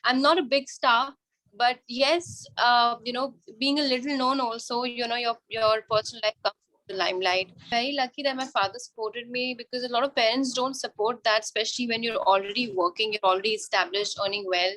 I'm not a big star, but yes, being a little known also, your personal life comes to the limelight. Very lucky that my father supported me, because a lot of parents don't support that, especially when you're already working, you're already established, earning well.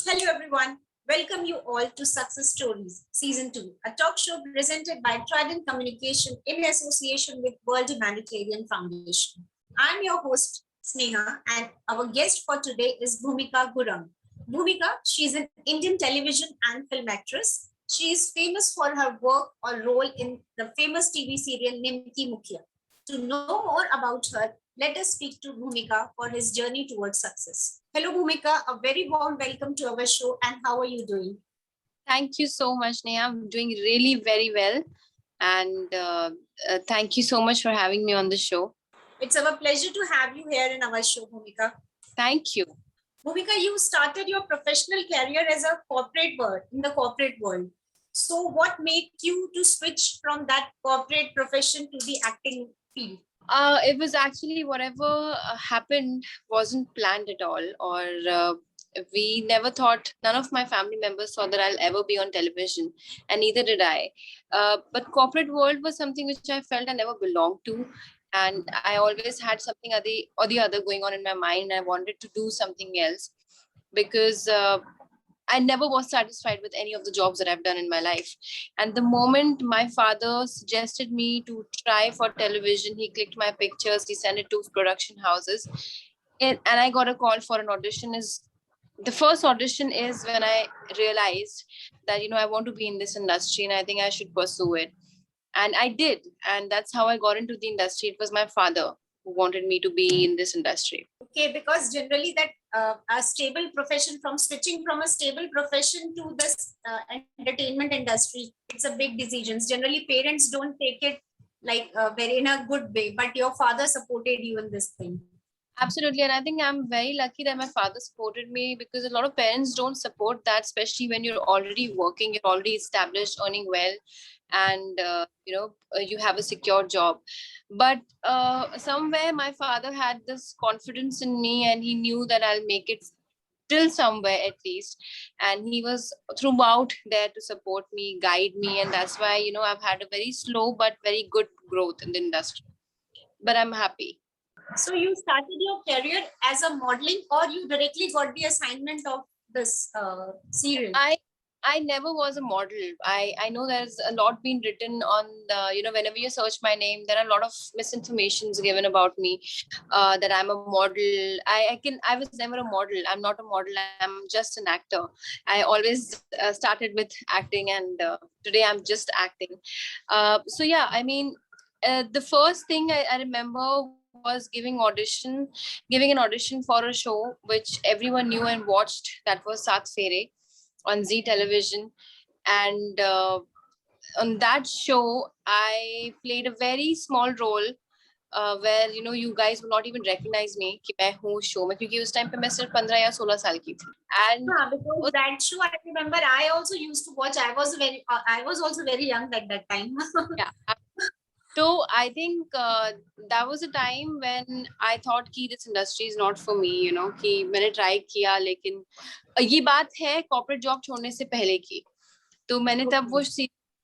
Hello everyone, welcome you all to Success Stories, Season 2, a talk show presented by Trident Communication in association with World Humanitarian Foundation. I'm your host, Sneha, and our guest for today is Bhumika Gurung. Bhumika, she's an Indian television and film actress. She is famous for her work or role in the famous TV serial Nimki. To know more about her, let us speak to Bhumika for his journey towards success. Hello, Bhumika. A very warm welcome to our show. And how are you doing? Thank you so much, Neha. I'm doing really very well. And thank you so much for having me on the show. It's our pleasure to have you here in our show, Bhumika. Thank you. Bhumika, you started your professional career as a corporate world in the corporate world. So, what made you to switch from that corporate profession to the acting field? It was actually whatever happened wasn't planned at all, or we never thought, none of my family members thought that I'll ever be on television, and neither did I. But corporate world was something which I felt I never belonged to, and I always had something or the other going on in my mind. I wanted to do something else, because I never was satisfied with any of the jobs that I've done in my life. And the moment my father suggested me to try for television, he clicked my pictures, he sent it to production houses, and I got a call for an audition. Is the first audition is when I realized that I want to be in this industry, and I think I should pursue it. And I did, and that's how I got into the industry. It was my father who wanted me to be in this industry. Okay, because generally that a stable profession, from switching from a stable profession to this entertainment industry, it's a big decision. Generally parents don't take it like very in a good way, but your father supported you in this thing. Absolutely. And I think I'm very lucky that my father supported me, because a lot of parents don't support that, especially when you're already working, you're already established, earning well, and you have a secure job. But somewhere my father had this confidence in me, and he knew that I'll make it till somewhere at least. And he was throughout there to support me, guide me. And that's why, I've had a very slow but very good growth in the industry. But I'm happy. So you started your career as a modeling, or you directly got the assignment of this serial? I never was a model. I know there's a lot been written on the, whenever you search my name, there are a lot of misinformations given about me, that I'm a model. I was never a model. I'm not a model. I'm just an actor. I always started with acting, and today I'm just acting. So yeah, I mean, the first thing I remember was giving an audition for a show which everyone knew and watched. That was Saath Fere on Z television. And on that show, I played a very small role, where you guys will not even recognize me कि मैं हूँ show में, क्योंकि उस time पे मैं सिर्फ 15 या 16 साल की थी. And because that show I remember I also used to watch. I was also very young at that time. yeah. So I think that was a time when I thought कि this industry is not for me, कि मैंने try किया, लेकिन ये बात है corporate job छोड़ने से पहले की. तो मैंने तब वो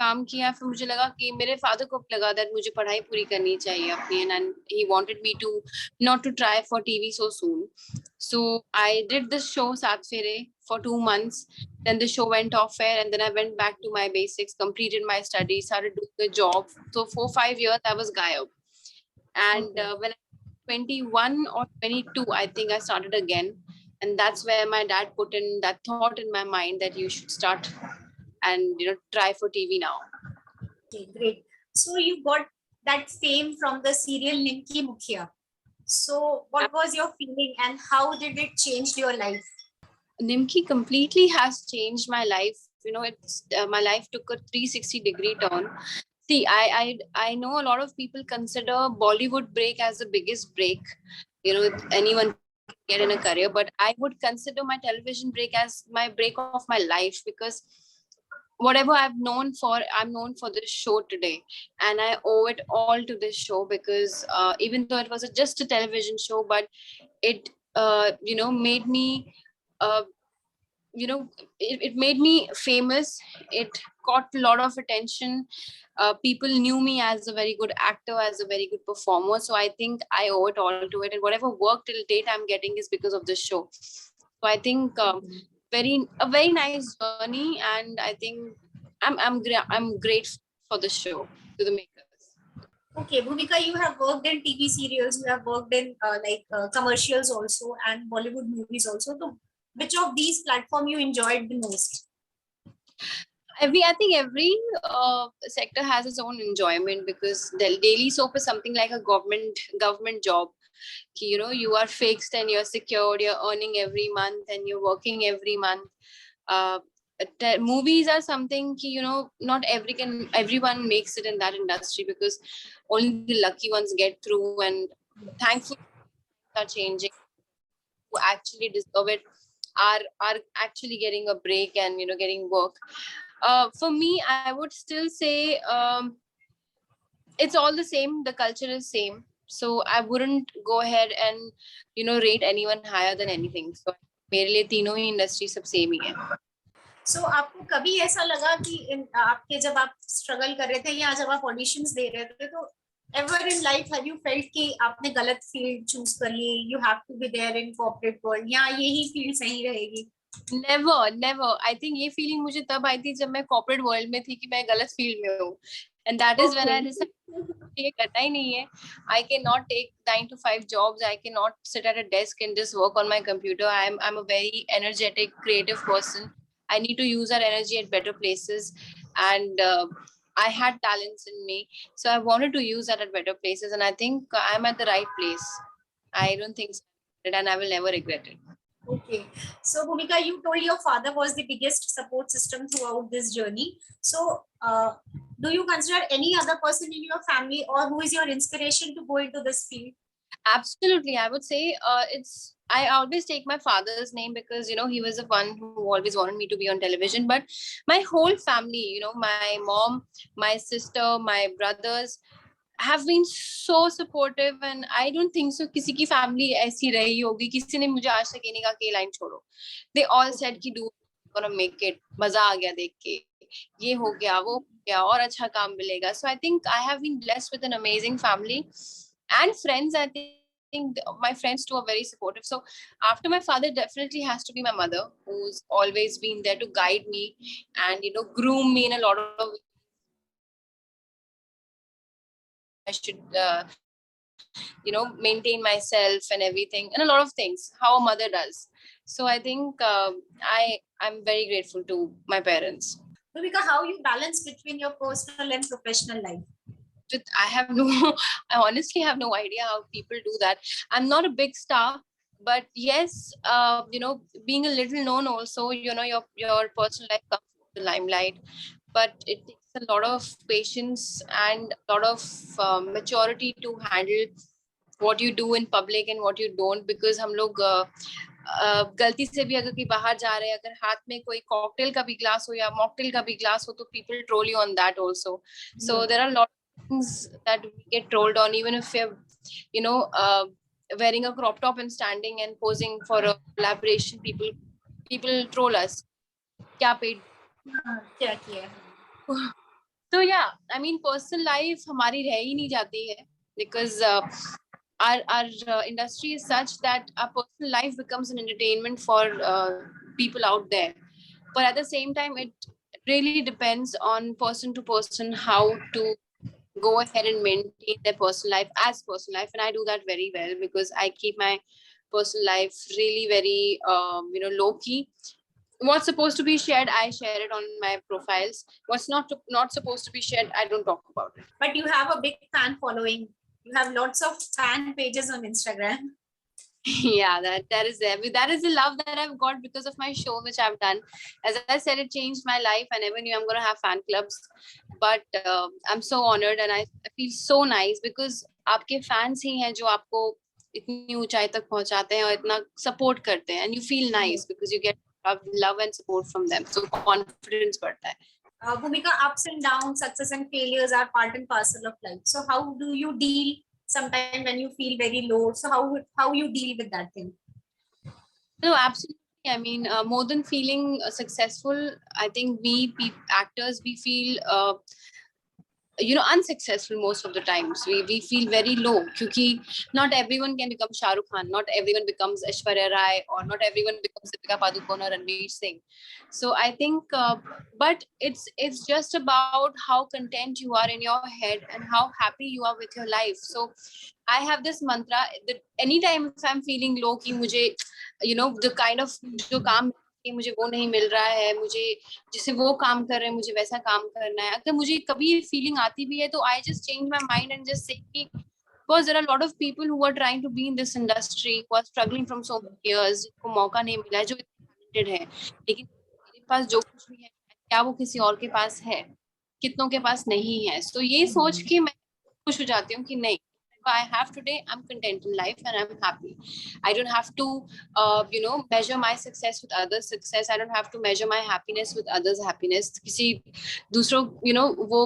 काम किया. फिर मुझे लगा कि मेरे फादर को लगा that मुझे पढ़ाई पूरी करनी चाहिए अपनी, and he wanted me to not to try for TV so soon. So I did this show Saath Fere for 2 months. Then the show went off air, and then I went back to my basics, completed my studies, started doing a job. So 4-5 years I was gayab. And when I was 21 or 22, I think I started again. And that's where my dad put in that thought in my mind that you should start and try for TV now. Okay, great. So you got that fame from the serial Nimki. So what was your feeling, and how did it change your life? Nimki completely has changed my life. It's my life took a 360-degree turn. See, I know a lot of people consider Bollywood break as the biggest break, anyone can get in a career, but I would consider my television break as my break of my life, because whatever I'm known for this show today, and I owe it all to this show because even though it was just a television show, but it made me uh, it made me famous. It got a lot of attention. People knew me as a very good actor, as a very good performer. So I think I owe it all to it. And whatever work till date I'm getting is because of this show. So I think a very nice journey, and I think I'm grateful for the show, to the makers. Okay, Bhumika, you have worked in TV serials, you have worked in commercials also, and Bollywood movies also. So, which of these platform you enjoyed the most? I think every sector has its own enjoyment, because the daily soap is something like a government job. You are fixed and you're secured, you're earning every month and you're working every month. uh, Movies are something not everyone makes it in that industry, because only the lucky ones get through, and thankfully are changing. Who actually deserve it are actually getting a break and getting work. For me, I would still say it's all the same. The culture is same, so I wouldn't go ahead and rate anyone higher than anything. So मेरे लिए तीनों ही industry सब same ही है. So, आपको कभी ऐसा लगा कि आपके जब आप स्ट्रगल कर रहे थे या जब आप ऑडिशंस दे रहे थे, तो ever in life have you felt कि आपने गलत फील्ड चूज कर ली, you have to be there in corporate world, या यही फील्ड सही रहेगी? नेवर आई थिंक ये फीलिंग मुझे तब आई थी जब मैं कॉर्पोरेट वर्ल्ड में थी कि मैं गलत फील्ड में हूँ, and that is when I decided ये करना ही नहीं है. I can not take 9 to 5 jobs. I cannot sit at a desk and just work on my computer. I'm a very energetic, creative person. I need to use that energy at better places, and I had talents in me, so I wanted to use that at better places, and I think I'm at the right place. I don't think so, and I will never regret it. Okay, so Bhumika, you told your father was the biggest support system throughout this journey. So, do you consider any other person in your family, or who is your inspiration to go into this field? Absolutely, I would say I always take my father's name, because he was the one who always wanted me to be on television. But my whole family, my mom, my sister, my brothers have been so supportive, and I don't think so किसी की family ऐसी रही होगी, किसी ने मुझे आज तक ये नहीं कहा कि line छोड़ो. They all said कि do, gonna make it, मजा आ गया देख के, ये हो गया वो हो गया और अच्छा काम मिलेगा. So I think I have been blessed with an amazing family and friends. I think my friends too are very supportive. So after my father, definitely has to be my mother, who's always been there to guide me and groom me in a lot of ways. I should maintain myself and everything, and a lot of things how a mother does. So I think I'm very grateful to my parents. Bhumika, how you balance between your personal and professional life? I have no I honestly have no idea how people do that. I'm not a big star, but yes, being a little known also, your personal life comes to the limelight, but it takes a lot of patience and a lot of maturity to handle what you do in public and what you don't, because हम लोग गलती से भी अगर कहीं बाहर जा रहे हैं, अगर हाथ में कोई कॉकटेल का भी ग्लास हो या मॉकटेल का भी ग्लास हो, तो people troll you on that also. So there are a lot of things that we get trolled on, even if you're wearing a crop top and standing and posing for a collaboration. People troll us. क्या paid? क्या किया? So yeah, I mean, personal life हमारी रह ही नहीं जाती है, because our industry is such that our personal life becomes an entertainment for people out there. But at the same time, it really depends on person to person how to go ahead and maintain their personal life as personal life, and I do that very well, because I keep my personal life really very low key. What's supposed to be shared, I share it on my profiles. What's not supposed to be shared, I don't talk about it. But you have a big fan following. You have lots of fan pages on Instagram. Yeah, that is there. That is the love that I've got because of my show, which I've done. As I said, it changed my life. I never knew I'm going to have fan clubs, but I'm so honored, and I feel so nice, because आपके fans ही हैं जो आपको इतनी ऊंचाई तक पहुंचाते हैं और इतना support करते हैं, and you feel nice because you get love and support from them. So confidence बढ़ता है. Bhumika, ups and downs, success and failures are part and parcel of life. So how do you deal sometime when you feel very low? So how you deal with that thing? No, absolutely. I mean, more than feeling successful, I think actors, we feel unsuccessful most of the times. We feel very low because not everyone can become Shah Rukh Khan, not everyone becomes Aishwarya Rai, or not everyone becomes Deepika Padukone or Ranveer Singh. So I think but it's just about how content you are in your head and how happy you are with your life. So I have this mantra that anytime if I'm feeling low कि मुझे the kind of जो काम कि मुझे वो नहीं मिल रहा है, मुझे जिसे वो काम कर रहे हैं मुझे वैसा काम करना है, अगर मुझे कभी ये फीलिंग आती भी है तो I just change my mind and just say कि because there are a lot of people who are trying to be in this industry, who are struggling from so many years, जिनको मौका नहीं मिला है, जो talented है, लेकिन मेरे पास जो कुछ भी है क्या वो किसी और के पास है, कितनों के पास नहीं है. तो ये सोच के मैं खुश हो जाती हूँ कि नहीं, I have today, I'm content in life and I'm happy. I don't have to measure my success with others success. I don't have to measure my happiness with others happiness. किसी दूसरों वो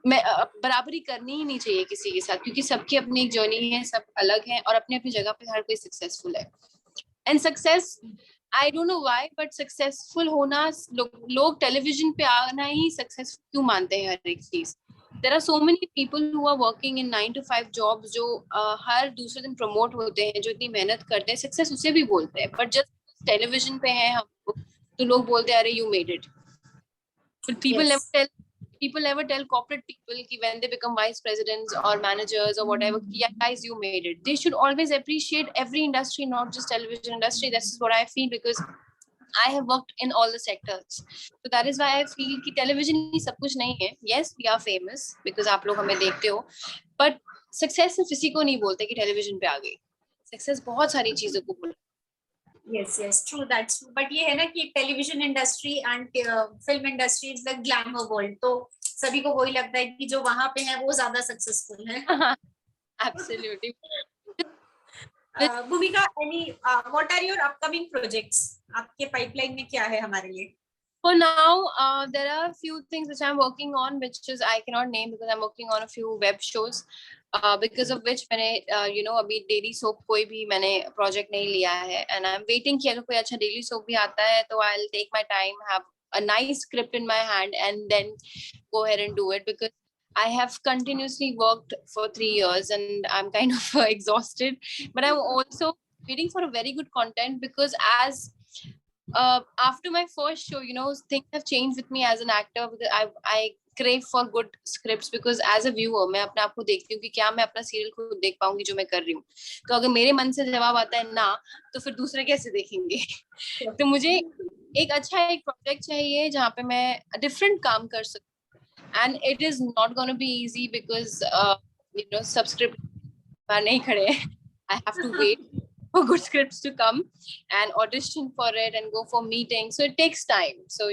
मैं बराबरी करनी ही नहीं चाहिए किसी के साथ, क्योंकि सबकी अपनी एक जर्नी है, सब अलग है और अपनी अपनी जगह पे हर कोई सक्सेसफुल है. And success, I don't know why, but successful होना लोग टेलीविजन पे आना ही सक्सेसफुल क्यों मानते हैं हर एक चीज. There are so many people who are working in 9 to 5 jobs जो हर दूसरे दिन प्रमोट होते हैं, जो इतनी मेहनत करते हैं, सक्सेस उसे भी बोलते हैं, बट जस्ट टेलीविजन पे हैं हम तो लोग बोलते हैं अरे you made it. But people never tell corporate people ki when they become vice presidents or managers or whatever, yeah, guys, you made it. They should always appreciate every industry, not just television industry. This is what I feel because I have worked in all the sectors. So that is why I feel कि television ही सब कुछ नहीं है. Yes, we are famous because आप लोग हमें देखते हो. But success सिर्फ किसी को नहीं बोलते कि television पे आ गई. Success बहुत सारी चीजों को बोलते. Yes, true, that's true. But ये है ना कि television industry and film industry is the glamour world. तो सभी को वही लगता है कि जो वहाँ पे है वो ज्यादा successful है. Absolutely. Bhumika, what are your upcoming projects? आपके pipeline में क्या है हमारे लिए? For now, there are a few things which I'm working on, which is I cannot name because I'm working on a few web shows, because of which मैंने अभी daily soap कोई भी मैंने project नहीं लिया है, and I'm waiting कि अगर कोई अच्छा daily soap भी आता है तो I'll take my time, have a nice script in my hand, and then go ahead and do it because I have continuously worked for 3 years and I'm kind of exhausted, but I'm also waiting for a very good content because as after my first show, things have changed with me as an actor because I crave for good scripts because as a viewer मैं अपने आप को देखती हूँ कि क्या मैं अपना सीरियल खुद देख पाऊंगी जो मैं कर रही हूँ. तो अगर मेरे मन से जवाब आता है ना, तो फिर दूसरे कैसे देखेंगे. तो मुझे एक अच्छा एक प्रोजेक्ट चाहिए जहाँ पे मैं डिफरेंट काम कर सकूँ, and it is not going to be easy because सब स्क्रिप्ट नहीं खड़े. I have to wait for good scripts to come and audition for it and go for meetings. So it takes time. So,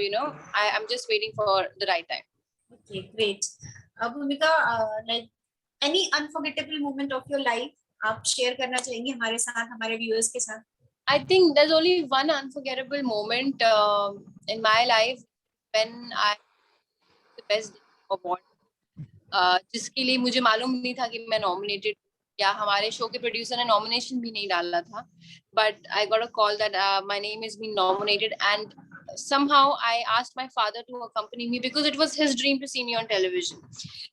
I'm just waiting for the right time. Okay, great. Bhumika, like any unforgettable moment of your life, आप share करना चाहेंगे हमारे साथ, हमारे viewers के साथ? I think there's only one unforgettable moment in my life when I the best award, जिसके लिए मुझे मालूम नहीं था कि मैं nominated या हमारे शो के प्रोड्यूसर ने नॉमिनेशन भी नहीं डाला था, but I got a call that my name is being nominated, and somehow I asked my father to accompany me because it was his dream to see me on television,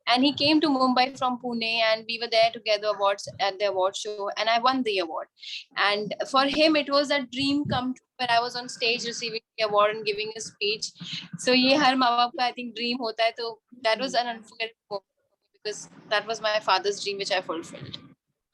and he came to Mumbai from Pune and we were there together awards at the award show and I won the award, and for him it was a dream come true when I was on stage receiving the award and giving a speech. So ये हर माँ बाप का I think dream होता है, तो that was an unforgettable moment because that was my father's dream which I fulfilled.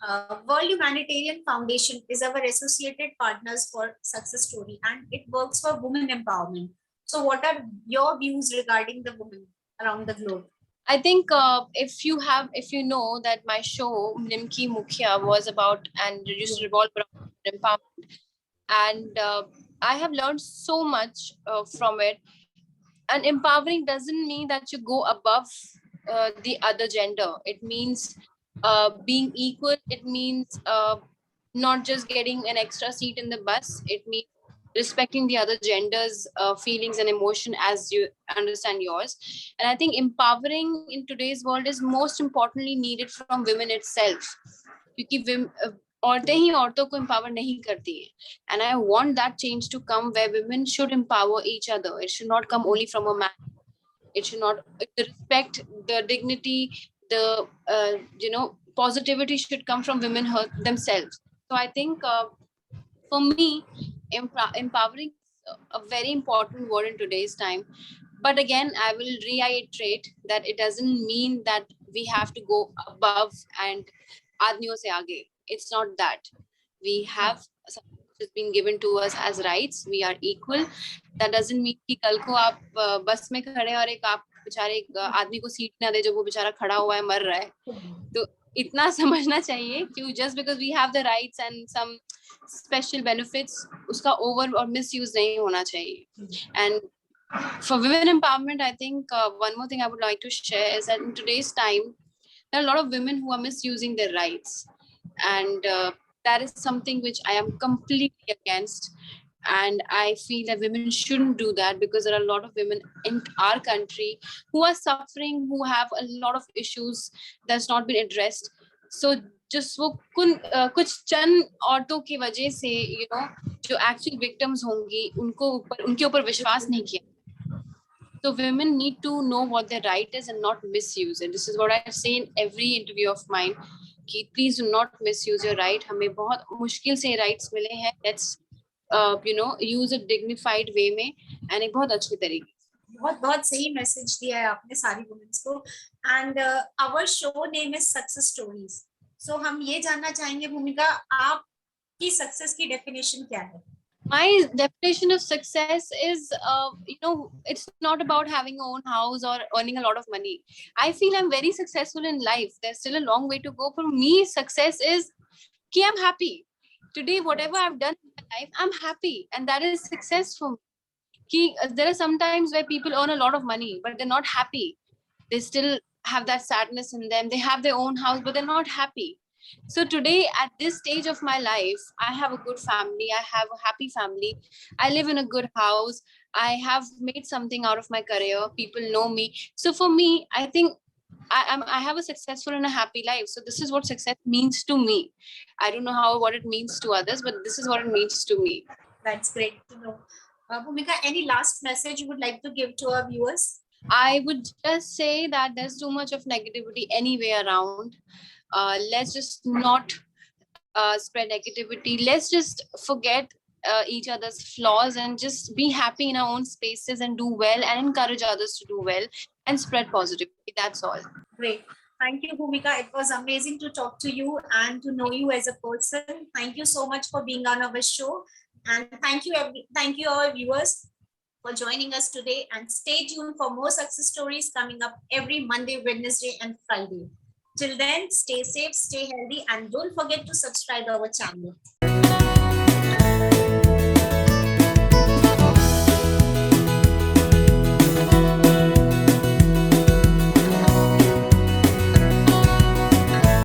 World Humanitarian Foundation is our associated partners for Success Story and it works for women empowerment. So what are your views regarding the women around the globe? I think if you know that my show Nimki Mukhya was about and used to revolve around empowerment, and I have learned so much from it. And empowering doesn't mean that you go above the other gender. It means being equal. It means not just getting an extra seat in the bus. It means respecting the other gender's feelings and emotion as you understand yours. And I think empowering in today's world is most importantly needed from women itself, क्योंकि औरतें ही औरतों को empower नहीं करती हैं. And I want that change to come where women should empower each other. It should not come only from a man. It should not, the respect, the dignity, the positivity should come from women themselves. So I think for me, empowering is a very important word in today's time. But again, I will reiterate that it doesn't mean that we have to go above and aadmiyon se aage. It's not that. We have something which has been given to us as rights. We are equal. That doesn't mean कि कल को आप बस में खड़े और एक आप बेचारे एक आदमी को सीट ना दे जब वो बेचारा खड़ा हुआ है मर रहा है. तो इतना समझना चाहिए कि just because we have the rights and some special benefits, उसका over or misuse नहीं होना चाहिए. And for women empowerment, I think one more thing I would like to share is that in today's time, there are a lot of women who are misusing their rights. And that is something which I am completely against. And I feel that women shouldn't do that, because there are a lot of women in our country who are suffering, who have a lot of issues that's not been addressed. So just वो कुछ चंद औरतों की वजह से जो actual victims होंगी उनके ऊपर विश्वास नहीं किया. So women need to know what their right is and not misuse it. This is what I say in every interview of mine. कि please do not misuse your right. हमें बहुत मुश्किल से rights मिले हैं. Let's use a dignified way में and एक बहुत अच्छे तरीके. बहुत सही मैसेज दिया है आपने सारी वुमेन्स को. And our show name is success stories. So हम ये जानना चाहेंगे भूमिका, आपकी सक्सेस की डेफिनेशन क्या है? My definition of success is, it's not about having your own house or earning a lot of money. I feel I'm very successful in life. There's still a long way to go. For me, success is कि I'm happy. Today, whatever I've done in my life, I'm happy. And that is success for me. There are some times where people earn a lot of money, but they're not happy. They still have that sadness in them. They have their own house, but they're not happy. So today, at this stage of my life, I have a good family. I have a happy family. I live in a good house. I have made something out of my career. People know me. So for me, I think I have a successful and a happy life. So this is what success means to me. I don't know what it means to others, but this is what it means to me. That's great to know. Bhumika, any last message you would like to give to our viewers? I would just say that there's too much of negativity anywhere around. Let's just not spread negativity. Let's just forget each other's flaws and just be happy in our own spaces and do well and encourage others to do well and spread positivity. That's all. Great. Thank you, Bhumika. It was amazing to talk to you and to know you as a person. Thank you so much for being on our show. And thank you all viewers for joining us today, and stay tuned for more success stories coming up every Monday, Wednesday and Friday. Till then, stay safe, stay healthy, and don't forget to subscribe our channel.